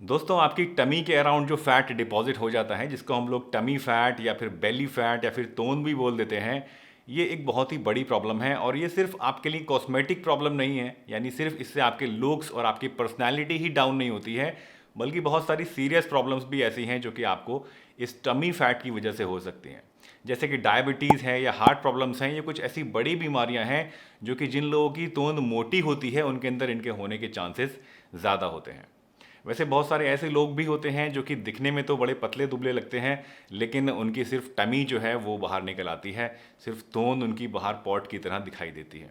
दोस्तों, आपकी टमी के अराउंड जो फैट डिपॉजिट हो जाता है, जिसको हम लोग टमी फैट या फिर बेली फैट या फिर तोन भी बोल देते हैं, ये एक बहुत ही बड़ी प्रॉब्लम है। और ये सिर्फ आपके लिए कॉस्मेटिक प्रॉब्लम नहीं है, यानी सिर्फ इससे आपके लुक्स और आपकी पर्सनैलिटी ही डाउन नहीं होती है, बल्कि बहुत सारी सीरियस प्रॉब्लम्स भी ऐसी हैं जो कि आपको इस टमी फैट की वजह से हो सकती हैं। जैसे कि डायबिटीज़ है या हार्ट प्रॉब्लम्स हैं, ये कुछ ऐसी बड़ी बीमारियां हैं जो कि जिन लोगों की तोंद मोटी होती है उनके अंदर इनके होने के चांसेस ज़्यादा होते हैं। वैसे बहुत सारे ऐसे लोग भी होते हैं जो कि दिखने में तो बड़े पतले दुबले लगते हैं, लेकिन उनकी सिर्फ टमी जो है वो बाहर निकल आती है, सिर्फ तोंद उनकी बाहर पॉट की तरह दिखाई देती है।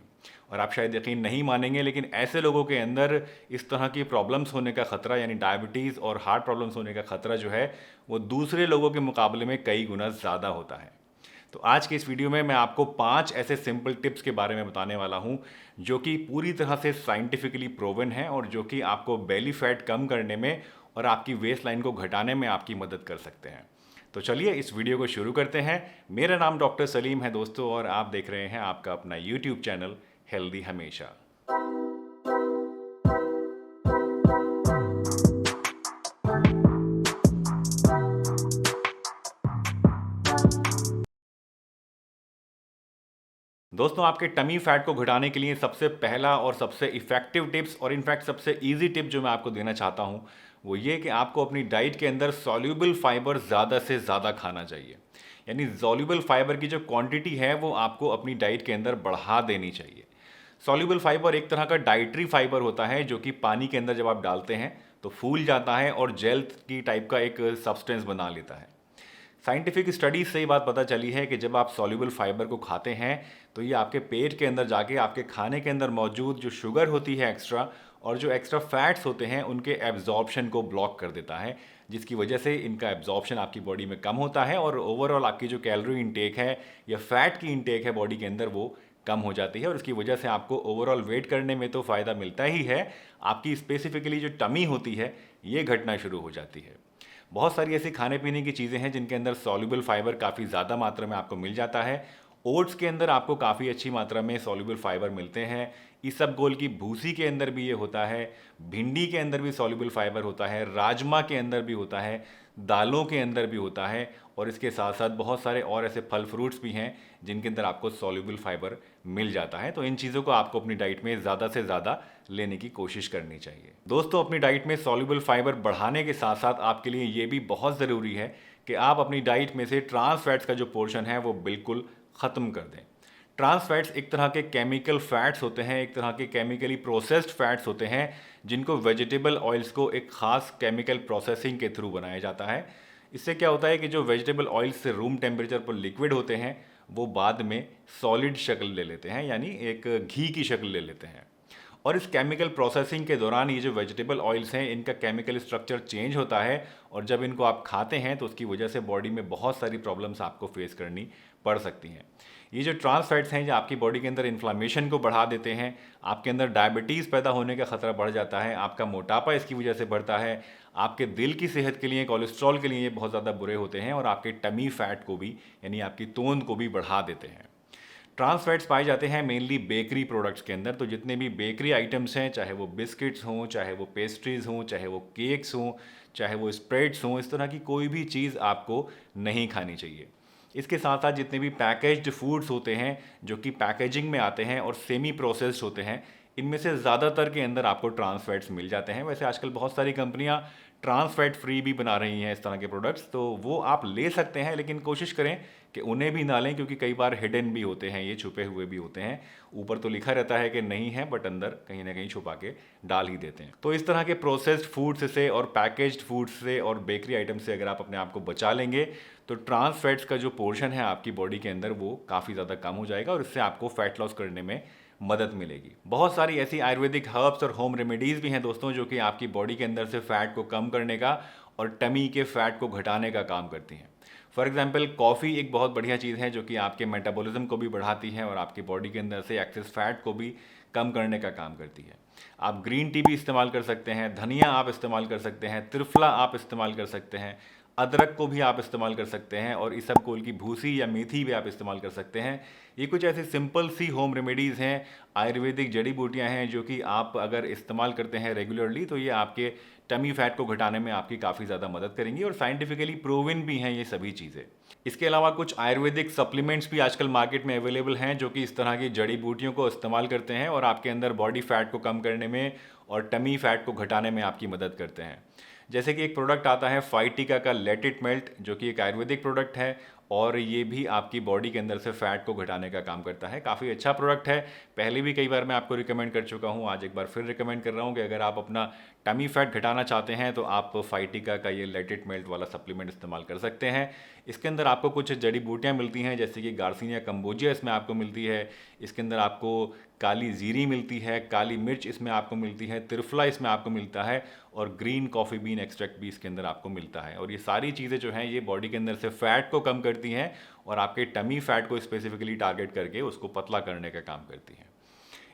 और आप शायद यकीन नहीं मानेंगे, लेकिन ऐसे लोगों के अंदर इस तरह की प्रॉब्लम्स होने का खतरा, यानी डायबिटीज़ और हार्ट प्रॉब्लम्स होने का खतरा जो है वो दूसरे लोगों के मुकाबले में कई गुना ज़्यादा होता है। तो आज के इस वीडियो में मैं आपको 5 ऐसे सिंपल टिप्स के बारे में बताने वाला हूं जो कि पूरी तरह से साइंटिफिकली प्रूवन है और जो कि आपको बेली फैट कम करने में और आपकी वेस्ट लाइन को घटाने में आपकी मदद कर सकते हैं। तो चलिए इस वीडियो को शुरू करते हैं। मेरा नाम डॉक्टर सलीम है दोस्तों, और आप देख रहे हैं आपका अपना यूट्यूब चैनल हेल्दी हमेशा। दोस्तों, आपके टमी फैट को घटाने के लिए सबसे पहला और सबसे इफेक्टिव टिप्स और इनफैक्ट सबसे इजी टिप जो मैं आपको देना चाहता हूं वो ये कि आपको अपनी डाइट के अंदर सॉल्यूबल फाइबर ज़्यादा से ज़्यादा खाना चाहिए। यानी सॉल्यूबल फाइबर की जो क्वांटिटी है वो आपको अपनी डाइट के अंदर बढ़ा देनी चाहिए। सॉल्यूबल फाइबर एक तरह का डाइटरी फाइबर होता है जो कि पानी के अंदर जब आप डालते हैं तो फूल जाता है और जेल की टाइप का एक सब्सटेंस बना लेता है। साइंटिफिक स्टडीज से ये बात पता चली है कि जब आप सॉल्यूबल फाइबर को खाते हैं तो ये आपके पेट के अंदर जाके आपके खाने के अंदर मौजूद जो शुगर होती है एक्स्ट्रा और जो एक्स्ट्रा फैट्स होते हैं उनके एब्जॉर्प्शन को ब्लॉक कर देता है, जिसकी वजह से इनका एब्जॉर्प्शन आपकी बॉडी में कम होता है और ओवरऑल आपकी जो कैलोरी इंटेक है या फैट की इंटेक है बॉडी के अंदर वो कम हो जाती है। और इसकी वजह से आपको ओवरऑल वेट करने में तो फ़ायदा मिलता ही है, आपकी स्पेसिफिकली जो टमी होती है ये घटना शुरू हो जाती है। बहुत सारी ऐसी खाने पीने की चीज़ें हैं जिनके अंदर सॉल्युबल फाइबर काफ़ी ज़्यादा मात्रा में आपको मिल जाता है। ओट्स के अंदर आपको काफ़ी अच्छी मात्रा में सॉल्युबल फाइबर मिलते हैं। इसबगोल की भूसी के अंदर भी ये होता है। भिंडी के अंदर भी सॉल्युबल फाइबर होता है। राजमा के अंदर भी होता है। दालों के अंदर भी होता है। और इसके साथ साथ बहुत सारे और ऐसे फल फ्रूट्स भी हैं जिनके अंदर आपको सॉल्युबल फाइबर मिल जाता है। तो इन चीज़ों को आपको अपनी डाइट में ज़्यादा से ज़्यादा लेने की कोशिश करनी चाहिए। दोस्तों, अपनी डाइट में सॉल्युबल फाइबर बढ़ाने के साथ साथ आपके लिए ये भी बहुत ज़रूरी है कि आप अपनी डाइट में से ट्रांस फैट्स का जो पोर्शन है वो बिल्कुल ख़त्म कर दें। ट्रांस फैट्स एक तरह के केमिकल फैट्स होते हैं, एक तरह के केमिकली प्रोसेस्ड फैट्स होते हैं जिनको वेजिटेबल ऑयल्स को एक ख़ास केमिकल प्रोसेसिंग के थ्रू बनाया जाता है। इससे क्या होता है कि जो वेजिटेबल ऑयल्स से रूम टेम्परेचर पर लिक्विड होते हैं वो बाद में सॉलिड शक्ल ले लेते हैं, यानी एक घी की शक्ल ले लेते हैं। और इस केमिकल प्रोसेसिंग के दौरान ये जो वेजिटेबल ऑयल्स हैं इनका केमिकल स्ट्रक्चर चेंज होता है और जब इनको आप खाते हैं तो उसकी वजह से बॉडी में बहुत सारी प्रॉब्लम्स आपको फेस करनी पड़ सकती हैं। ये जो ट्रांस फैट्स हैं जो आपकी बॉडी के अंदर इन्फ्लामेशन को बढ़ा देते हैं, आपके अंदर डायबिटीज़ पैदा होने का खतरा बढ़ जाता है, आपका मोटापा इसकी वजह से बढ़ता है, आपके दिल की सेहत के लिए, कोलेस्ट्रॉल के लिए ये बहुत ज़्यादा बुरे होते हैं और आपके टमी फैट को भी, यानी आपकी तोंद को भी बढ़ा देते हैं। ट्रांस फैट्स पाए जाते हैं मेनली बेकरी प्रोडक्ट्स के अंदर। तो जितने भी बेकरी आइटम्स हैं, चाहे वो बिस्किट्स हों, चाहे वो पेस्ट्रीज़ हों, चाहे वो केक्स हों, चाहे वो स्प्रेड्स हों, इस तरह की कोई भी चीज़ आपको नहीं खानी चाहिए। इसके साथ साथ जितने भी पैकेज्ड फूड्स होते हैं जो कि पैकेजिंग में आते हैं और सेमी प्रोसेस्ड होते हैं, इनमें से ज़्यादातर के अंदर आपको ट्रांस फैट्स मिल जाते हैं। वैसे आजकल बहुत सारी कंपनियां ट्रांस फैट फ्री भी बना रही हैं इस तरह के प्रोडक्ट्स, तो वो आप ले सकते हैं, लेकिन कोशिश करें कि उन्हें भी ना लें, क्योंकि कई बार हिडन भी होते हैं, ये छुपे हुए भी होते हैं। ऊपर तो लिखा रहता है कि नहीं है, बट अंदर कहीं ना कहीं छुपा के डाल ही देते हैं। तो इस तरह के प्रोसेस्ड फूड्स से और पैकेज्ड फूड्स से और बेकरी आइटम से अगर आप अपने आप को बचा लेंगे तो ट्रांस फैट्स का जो पोर्शन है आपकी बॉडी के अंदर वो काफ़ी ज़्यादा कम हो जाएगा और इससे आपको फैट लॉस करने में मदद मिलेगी। बहुत सारी ऐसी आयुर्वेदिक हर्ब्स और होम रेमेडीज़ भी हैं दोस्तों जो कि आपकी बॉडी के अंदर से फैट को कम करने का और टमी के फैट को घटाने का काम करती हैं। फॉर एग्जाम्पल, कॉफ़ी एक बहुत बढ़िया चीज़ है जो कि आपके मेटाबॉलिज्म को भी बढ़ाती है और आपकी बॉडी के अंदर से एक्सेस फैट को भी कम करने का काम करती है। आप ग्रीन टी भी इस्तेमाल कर सकते हैं, धनिया आप इस्तेमाल कर सकते हैं, त्रिफला आप इस्तेमाल कर सकते हैं, अदरक को भी आप इस्तेमाल कर सकते हैं और इसबगोल की भूसी या मेथी भी आप इस्तेमाल कर सकते हैं। ये कुछ ऐसी सिंपल सी होम रेमेडीज़ हैं, आयुर्वेदिक जड़ी बूटियां हैं जो कि आप अगर इस्तेमाल करते हैं रेगुलरली तो ये आपके टमी फैट को घटाने में आपकी काफ़ी ज़्यादा मदद करेंगी और साइंटिफिकली प्रूवन भी हैं ये सभी चीज़ें। इसके अलावा कुछ आयुर्वेदिक सप्लीमेंट्स भी आजकल मार्केट में अवेलेबल हैं जो कि इस तरह की जड़ी बूटियों को इस्तेमाल करते हैं और आपके अंदर बॉडी फैट को कम करने में और टमी फैट को घटाने में आपकी मदद करते हैं। जैसे कि एक प्रोडक्ट आता है फाइटिका का लेट इट मेल्ट, जो कि एक आयुर्वेदिक प्रोडक्ट है और ये भी आपकी बॉडी के अंदर से फैट को घटाने का काम करता है। काफ़ी अच्छा प्रोडक्ट है, पहले भी कई बार मैं आपको रिकमेंड कर चुका हूँ, आज एक बार फिर रिकमेंड कर रहा हूँ कि अगर आप अपना टमी फैट घटाना चाहते हैं तो आप फाइटिका का ये लेट इट मेल्ट वाला सप्लीमेंट इस्तेमाल कर सकते हैं। इसके अंदर आपको कुछ जड़ी बूटियाँ मिलती हैं जैसे कि गार्सिनिया कंबोजिया इसमें आपको मिलती है, इसके अंदर आपको काली जीरी मिलती है, काली मिर्च इसमें आपको मिलती है, त्रिफला इसमें आपको मिलता है और ग्रीन कॉफ़ी बीन एक्सट्रैक्ट भी इसके अंदर आपको मिलता है। और ये सारी चीज़ें जो हैं ये बॉडी के अंदर से फैट को कम करती हैं और आपके टमी फैट को स्पेसिफिकली टारगेट करके उसको पतला करने का काम करती हैं।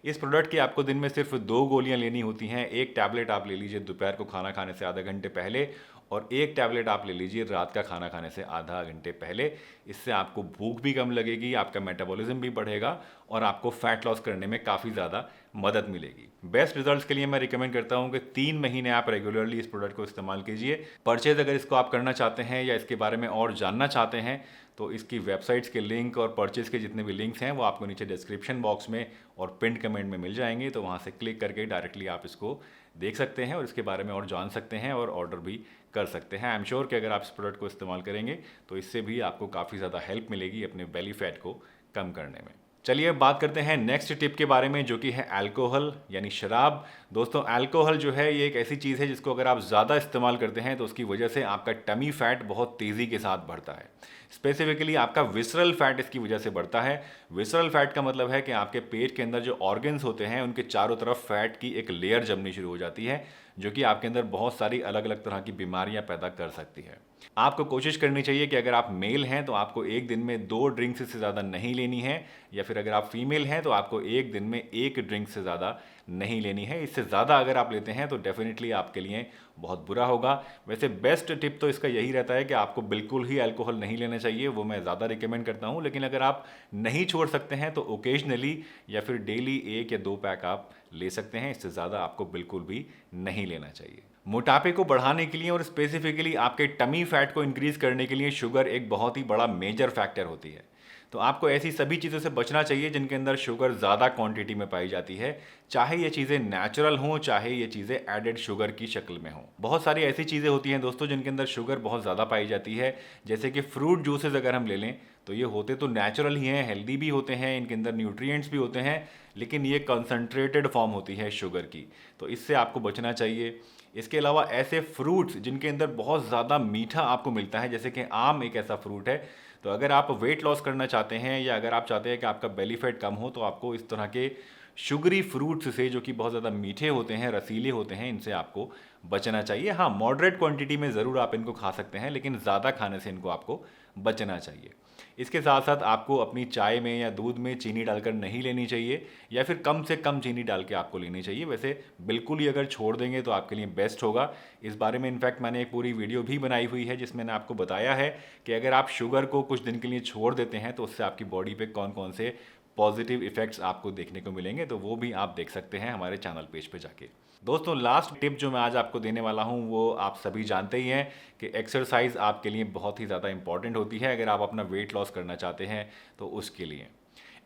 इस प्रोडक्ट की आपको दिन में सिर्फ 2 गोलियां लेनी होती हैं। एक टैबलेट आप ले लीजिए दोपहर को खाना खाने से आधा घंटे पहले और एक टैबलेट आप ले लीजिए रात का खाना खाने से आधा घंटे पहले। इससे आपको भूख भी कम लगेगी, आपका मेटाबॉलिज्म भी बढ़ेगा और आपको फैट लॉस करने में काफ़ी ज़्यादा मदद मिलेगी। बेस्ट रिजल्ट्स के लिए मैं रिकमेंड करता हूं कि 3 महीने आप रेगुलरली इस प्रोडक्ट को इस्तेमाल कीजिए। परचेज अगर इसको आप करना चाहते हैं या इसके बारे में और जानना चाहते हैं तो इसकी वेबसाइट्स के लिंक और परचेज के जितने भी लिंक्स हैं वो आपको नीचे डिस्क्रिप्शन बॉक्स में और पिंड कमेंट में मिल जाएंगे, तो वहाँ से क्लिक करके डायरेक्टली आप इसको देख सकते हैं और इसके बारे में और जान सकते हैं और ऑर्डर भी कर सकते हैं। आई एम श्योर कि अगर आप इस प्रोडक्ट को इस्तेमाल करेंगे तो इससे भी आपको काफ़ी ज़्यादा हेल्प मिलेगी अपने बेली फैट को कम करने में। चलिए अब बात करते हैं नेक्स्ट टिप के बारे में जो कि है अल्कोहल यानी शराब। दोस्तों अल्कोहल जो है ये एक ऐसी चीज़ है जिसको अगर आप ज़्यादा इस्तेमाल करते हैं तो उसकी वजह से आपका टमी फैट बहुत तेज़ी के साथ बढ़ता है। स्पेसिफिकली आपका विसरल फैट इसकी वजह से बढ़ता है। विसरल फैट का मतलब है कि आपके पेट के अंदर जो ऑर्गन्स होते हैं उनके चारों तरफ फैट की एक लेयर जमनी शुरू हो जाती है जो कि आपके अंदर बहुत सारी अलग अलग तरह की बीमारियां पैदा कर सकती है। आपको कोशिश करनी चाहिए कि अगर आप मेल हैं तो आपको एक दिन में 2 ड्रिंक्स से ज़्यादा नहीं लेनी है, या फिर अगर आप फीमेल हैं तो आपको एक दिन में 1 ड्रिंक से ज़्यादा नहीं लेनी है। इससे ज़्यादा अगर आप लेते हैं तो डेफिनेटली आपके लिए बहुत बुरा होगा। वैसे बेस्ट टिप तो इसका यही रहता है कि आपको बिल्कुल ही अल्कोहल नहीं लेना चाहिए, वो मैं ज़्यादा रिकमेंड करता हूँ। लेकिन अगर आप नहीं छोड़ सकते हैं तो ओकेजनली या फिर डेली 1 या 2 पैक आप ले सकते हैं, इससे ज़्यादा आपको बिल्कुल भी नहीं लेना चाहिए। मोटापे को बढ़ाने के लिए और स्पेसिफिकली आपके टमी फैट को इंक्रीज करने के लिए शुगर एक बहुत ही बड़ा मेजर फैक्टर होती है। तो आपको ऐसी सभी चीज़ों से बचना चाहिए जिनके अंदर शुगर ज़्यादा क्वांटिटी में पाई जाती है, चाहे ये चीज़ें नेचुरल हों चाहे ये चीज़ें एडेड शुगर की शक्ल में हों। बहुत सारी ऐसी चीज़ें होती हैं दोस्तों जिनके अंदर शुगर बहुत ज़्यादा पाई जाती है, जैसे कि फ्रूट जूसेस अगर हम ले लें तो ये होते तो नेचुरल ही हैं, हेल्दी भी होते हैं, इनके अंदर न्यूट्रिएंट्स भी होते हैं, लेकिन ये कंसनट्रेटेड फॉर्म होती है शुगर की, तो इससे आपको बचना चाहिए। इसके अलावा ऐसे फ्रूट्स जिनके अंदर बहुत ज़्यादा मीठा आपको मिलता है, जैसे कि आम एक ऐसा फ्रूट है, तो अगर आप वेट लॉस करना चाहते हैं या अगर आप चाहते हैं कि आपका बेली फैट कम हो तो आपको इस तरह के शुगरी फ्रूट्स से जो कि बहुत ज़्यादा मीठे होते हैं, रसीले होते हैं, इनसे आपको बचना चाहिए। हाँ, मॉडरेट क्वांटिटी में ज़रूर आप इनको खा सकते हैं, लेकिन ज़्यादा खाने से इनको आपको बचना चाहिए। इसके साथ साथ आपको अपनी चाय में या दूध में चीनी डालकर नहीं लेनी चाहिए, या फिर कम से कम चीनी डाल के आपको लेनी चाहिए। वैसे बिल्कुल ही अगर छोड़ देंगे तो आपके लिए बेस्ट होगा। इस बारे में इनफैक्ट मैंने एक पूरी वीडियो भी बनाई हुई है जिसमें मैंने आपको बताया है कि अगर आप शुगर को कुछ दिन के लिए छोड़ देते हैं तो उससे आपकी बॉडी पे कौन कौन से पॉजिटिव इफेक्ट्स आपको देखने को मिलेंगे, तो वो भी आप देख सकते हैं हमारे चैनल पेज पे जाके। दोस्तों लास्ट टिप जो मैं आज आपको देने वाला हूँ वो आप सभी जानते ही हैं कि एक्सरसाइज आपके लिए बहुत ही ज़्यादा इंपॉर्टेंट होती है अगर आप अपना वेट लॉस करना चाहते हैं तो उसके लिए।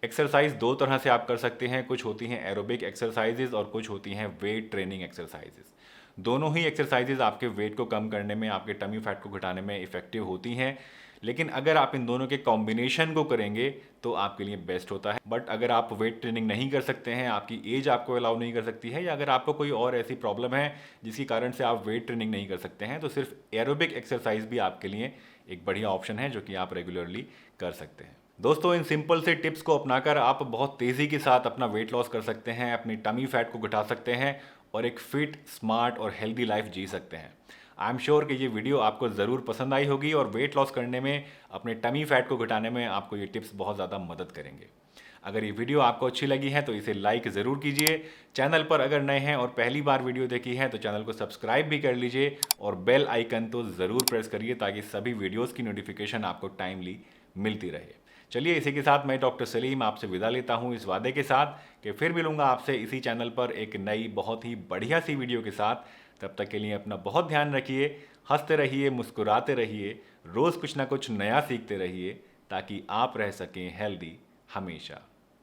एक्सरसाइज 2 तरह से आप कर सकते हैं, कुछ होती हैं एरोबिक एक्सरसाइजेज और कुछ होती हैं वेट ट्रेनिंग एक्सरसाइजेज। दोनों ही एक्सरसाइजेज आपके वेट को कम करने में, आपके टमी फैट को घटाने में इफेक्टिव होती हैं, लेकिन अगर आप इन दोनों के कॉम्बिनेशन को करेंगे तो आपके लिए बेस्ट होता है। बट अगर आप वेट ट्रेनिंग नहीं कर सकते हैं, आपकी एज आपको अलाउ नहीं कर सकती है, या अगर आपको कोई और ऐसी प्रॉब्लम है जिसके कारण से आप वेट ट्रेनिंग नहीं कर सकते हैं, तो सिर्फ एरोबिक एक्सरसाइज भी आपके लिए एक बढ़िया ऑप्शन है जो कि आप रेगुलरली कर सकते हैं। दोस्तों इन सिंपल से टिप्स को अपनाकर आप बहुत तेज़ी के साथ अपना वेट लॉस कर सकते हैं, अपनी टमी फैट को घटा सकते हैं और एक फिट, स्मार्ट और हेल्दी लाइफ जी सकते हैं। आई एम श्योर कि ये वीडियो आपको ज़रूर पसंद आई होगी और वेट लॉस करने में, अपने टमी फैट को घटाने में आपको ये टिप्स बहुत ज़्यादा मदद करेंगे। अगर ये वीडियो आपको अच्छी लगी है तो इसे लाइक ज़रूर कीजिए। चैनल पर अगर नए हैं और पहली बार वीडियो देखी है तो चैनल को सब्सक्राइब भी कर लीजिए और बेल आइकन तो ज़रूर प्रेस करिए ताकि सभी वीडियोज़ की नोटिफिकेशन आपको टाइमली मिलती रहे। चलिए इसी के साथ मैं डॉक्टर सलीम आपसे विदा लेता हूँ इस वादे के साथ कि फिर मिलूंगा आपसे इसी चैनल पर एक नई बहुत ही बढ़िया सी वीडियो के साथ। तब तक के लिए अपना बहुत ध्यान रखिए, हंसते रहिए, मुस्कुराते रहिए, रोज़ कुछ ना कुछ नया सीखते रहिए ताकि आप रह सकें हेल्दी हमेशा।